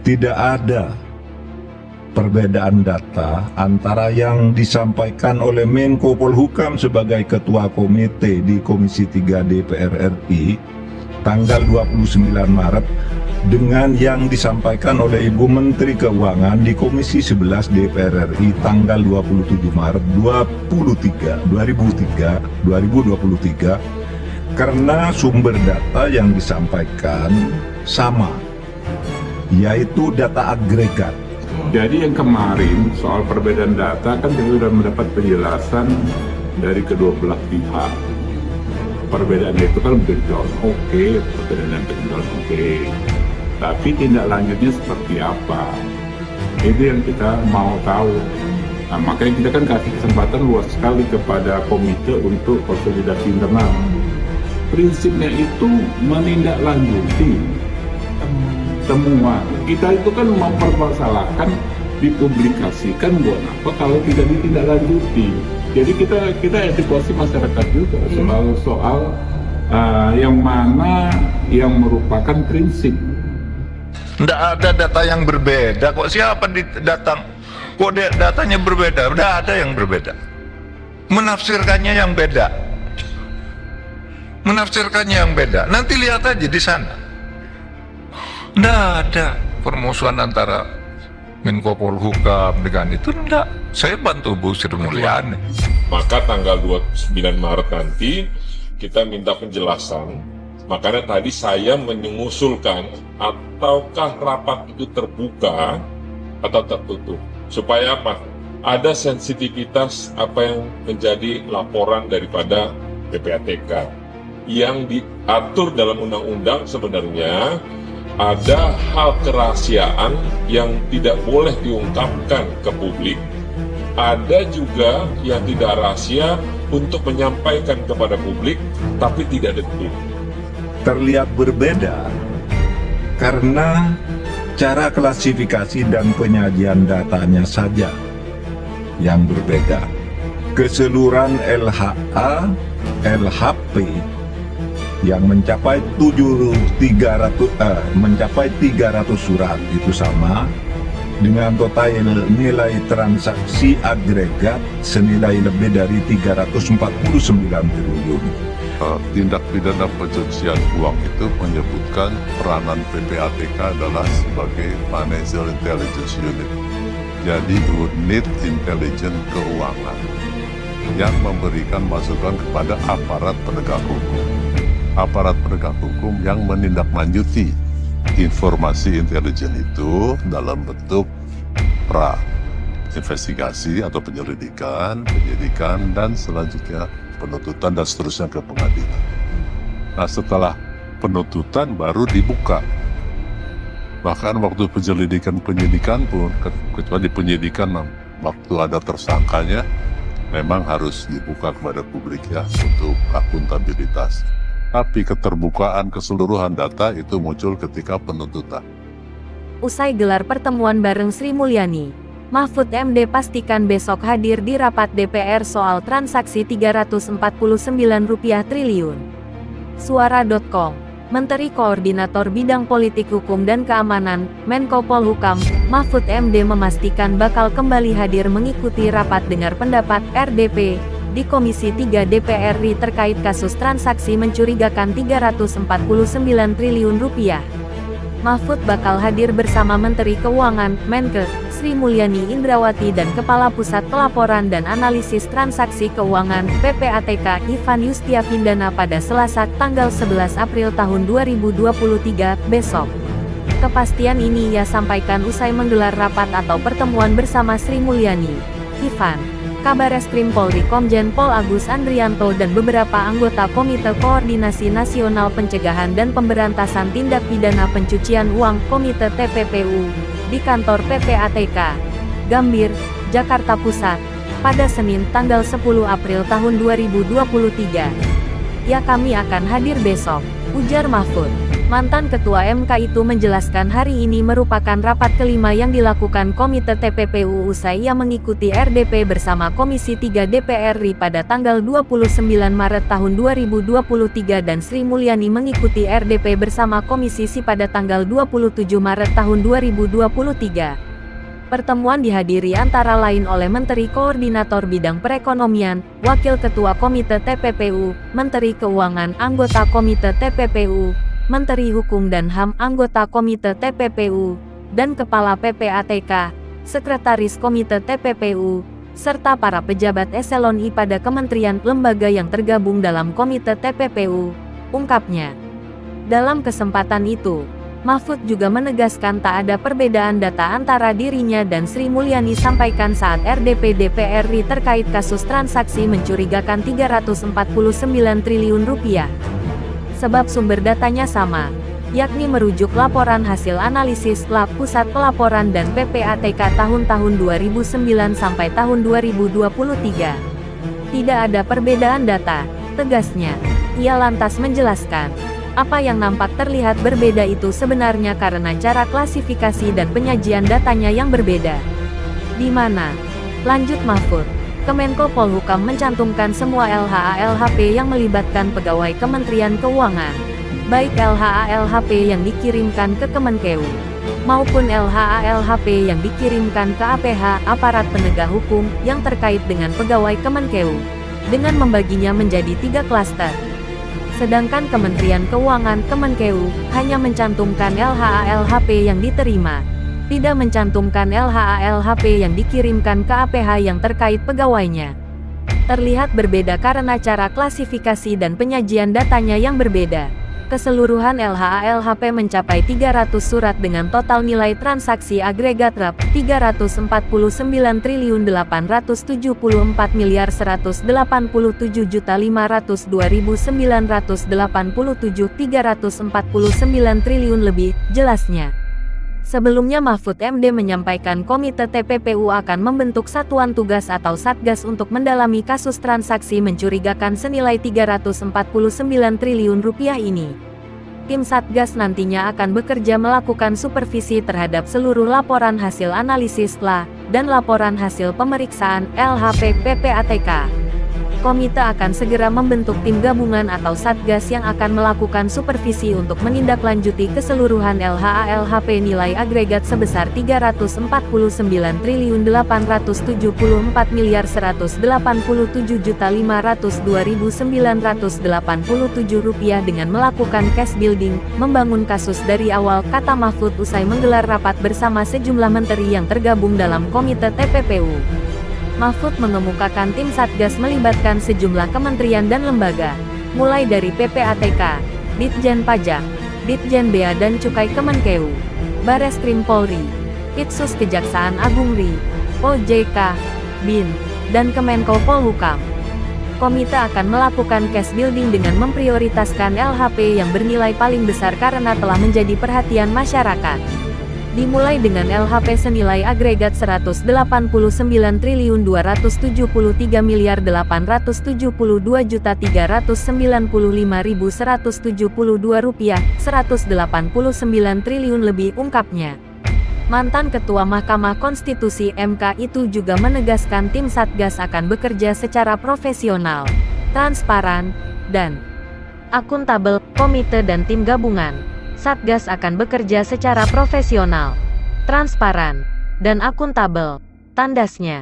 Tidak ada perbedaan data antara yang disampaikan oleh Menko Polhukam sebagai Ketua Komite di Komisi 3 DPR RI tanggal 29 Maret dengan yang disampaikan oleh Ibu Menteri Keuangan di Komisi 11 DPR RI tanggal 27 Maret 2023 karena sumber data yang disampaikan sama, yaitu data agregat. Jadi yang kemarin soal perbedaan data kan kita sudah mendapat penjelasan dari kedua belah pihak. Perbedaan itu kan berjalan oke, perbedaan berjalan oke. Tapi tindak lanjutnya seperti apa? Itu yang kita mau tahu. Nah, makanya kita kan kasih kesempatan luas sekali kepada komite untuk konsolidasi internal. Prinsipnya itu menindaklanjuti temuan. Kita itu kan mempermasalahkan, dipublikasikan buat apa kalau tidak ditindaklanjuti. Jadi kita edukasi masyarakat juga soal yang mana yang merupakan prinsip. Tidak ada data yang berbeda kok. Siapa datang kok datanya berbeda? Tidak ada yang berbeda. Menafsirkannya yang beda. Nanti lihat aja di sana. Tidak ada permusuhan antara Menko Polhukam dengan itu. Tidak. Saya bantu Bu Sri Mulyani. Maka tanggal 29 Maret nanti kita minta penjelasan. Makanya tadi saya mengusulkan ataukah rapat itu terbuka atau tertutup. Supaya apa? Ada sensitivitas apa yang menjadi laporan daripada PPATK. Yang diatur dalam undang-undang sebenarnya ada hal kerahasiaan yang tidak boleh diungkapkan ke publik. Ada juga yang tidak rahasia untuk menyampaikan kepada publik, tapi tidak detil. Terlihat berbeda karena cara klasifikasi dan penyajian datanya saja yang berbeda. Keseluruhan LHA, LHP yang mencapai 300 surat itu sama dengan total nilai transaksi agregat senilai lebih dari 349 triliun. Tindak pidana pencucian uang itu menyebutkan peranan PPATK adalah sebagai Financial Intelligence Unit. Jadi unit intelijen keuangan yang memberikan masukan kepada aparat penegak hukum. Aparat penegak hukum yang menindaklanjuti informasi intelijen itu dalam bentuk investigasi atau penyelidikan, penyidikan, dan selanjutnya penuntutan dan seterusnya ke pengadilan. Nah, setelah penuntutan baru dibuka. Bahkan waktu penyidikan pun, kecuali penyidikan waktu ada tersangkanya, memang harus dibuka kepada publik ya untuk akuntabilitas. Tapi keterbukaan keseluruhan data itu muncul ketika penuntutan. Usai gelar pertemuan bareng Sri Mulyani, Mahfud MD pastikan besok hadir di rapat DPR soal transaksi Rp349 triliun. Suara.com, Menteri Koordinator Bidang Politik Hukum dan Keamanan, Menko Polhukam, Mahfud MD memastikan bakal kembali hadir mengikuti rapat dengar pendapat RDP di Komisi 3 DPR RI terkait kasus transaksi mencurigakan Rp349 triliun. Mahfud bakal hadir bersama Menteri Keuangan, Menkeu, Sri Mulyani Indrawati dan Kepala Pusat Pelaporan dan Analisis Transaksi Keuangan, PPATK, Ivan Yustiavindana pada Selasa, tanggal 11 April tahun 2023, besok. Kepastian ini ia sampaikan usai menggelar rapat atau pertemuan bersama Sri Mulyani, Ivan, Kabareskrim Polri Komjen Pol Agus Andrianto dan beberapa anggota Komite Koordinasi Nasional Pencegahan dan Pemberantasan Tindak Pidana Pencucian Uang Komite TPPU di kantor PPATK, Gambir, Jakarta Pusat, pada Senin tanggal 10 April tahun 2023. Ya, kami akan hadir besok, ujar Mahfud. Mantan Ketua MK itu menjelaskan hari ini merupakan rapat kelima yang dilakukan Komite TPPU usai ia mengikuti RDP bersama Komisi 3 DPR RI pada tanggal 29 Maret tahun 2023 dan Sri Mulyani mengikuti RDP bersama Komisi SI pada tanggal 27 Maret tahun 2023. Pertemuan dihadiri antara lain oleh Menteri Koordinator Bidang Perekonomian, Wakil Ketua Komite TPPU, Menteri Keuangan anggota Komite TPPU, Menteri Hukum dan HAM anggota Komite TPPU, dan Kepala PPATK, Sekretaris Komite TPPU, serta para pejabat eselon I pada kementerian lembaga yang tergabung dalam Komite TPPU, ungkapnya. Dalam kesempatan itu, Mahfud juga menegaskan tak ada perbedaan data antara dirinya dan Sri Mulyani sampaikan saat RDP DPR RI terkait kasus transaksi mencurigakan 349 triliun rupiah. Sebab sumber datanya sama, yakni merujuk laporan hasil analisis LAP Pusat Pelaporan dan PPATK tahun-tahun 2009 sampai tahun 2023. Tidak ada perbedaan data, tegasnya. Ia lantas menjelaskan, apa yang nampak terlihat berbeda itu sebenarnya karena cara klasifikasi dan penyajian datanya yang berbeda. Di mana? Lanjut Mahfud. Kemenko Polhukam mencantumkan semua LHA-LHP yang melibatkan pegawai Kementerian Keuangan, baik LHA-LHP yang dikirimkan ke Kemenkeu, maupun LHA-LHP yang dikirimkan ke APH, aparat penegak hukum, yang terkait dengan pegawai Kemenkeu, dengan membaginya menjadi 3 klaster. Sedangkan Kementerian Keuangan Kemenkeu hanya mencantumkan LHA-LHP yang diterima, tidak mencantumkan LHA-LHP yang dikirimkan ke APH yang terkait pegawainya. Terlihat berbeda karena cara klasifikasi dan penyajian datanya yang berbeda. Keseluruhan LHA-LHP mencapai 300 surat dengan total nilai transaksi agregat RAP 349.374.502.987 349 triliun lebih, jelasnya. Sebelumnya Mahfud MD menyampaikan Komite TPPU akan membentuk satuan tugas atau satgas untuk mendalami kasus transaksi mencurigakan senilai 349 triliun rupiah ini. Tim satgas nantinya akan bekerja melakukan supervisi terhadap seluruh laporan hasil analisis LA dan laporan hasil pemeriksaan LHP PPATK. Komite akan segera membentuk tim gabungan atau satgas yang akan melakukan supervisi untuk menindaklanjuti keseluruhan LHA-LHP nilai agregat sebesar 349.387.502.987 rupiah dengan melakukan cash building, membangun kasus dari awal, kata Mahfud usai menggelar rapat bersama sejumlah menteri yang tergabung dalam Komite TPPU. Mahfud mengemukakan tim satgas melibatkan sejumlah kementerian dan lembaga, mulai dari PPATK, Ditjen Pajak, Ditjen Bea dan Cukai Kemenkeu, Bareskrim Polri, Itsus Kejaksaan Agung RI, OJK, BIN, dan Kemenko Polhukam. Komite akan melakukan case building dengan memprioritaskan LHP yang bernilai paling besar karena telah menjadi perhatian masyarakat. Dimulai dengan LHP senilai agregat 189.272.392.395.172 rupiah, 189 triliun lebih, ungkapnya. Mantan Ketua Mahkamah Konstitusi MK itu juga menegaskan tim satgas akan bekerja secara profesional, transparan, dan akuntabel. Komite dan tim gabungan Satgas akan bekerja secara profesional, transparan, dan akuntabel, tandasnya.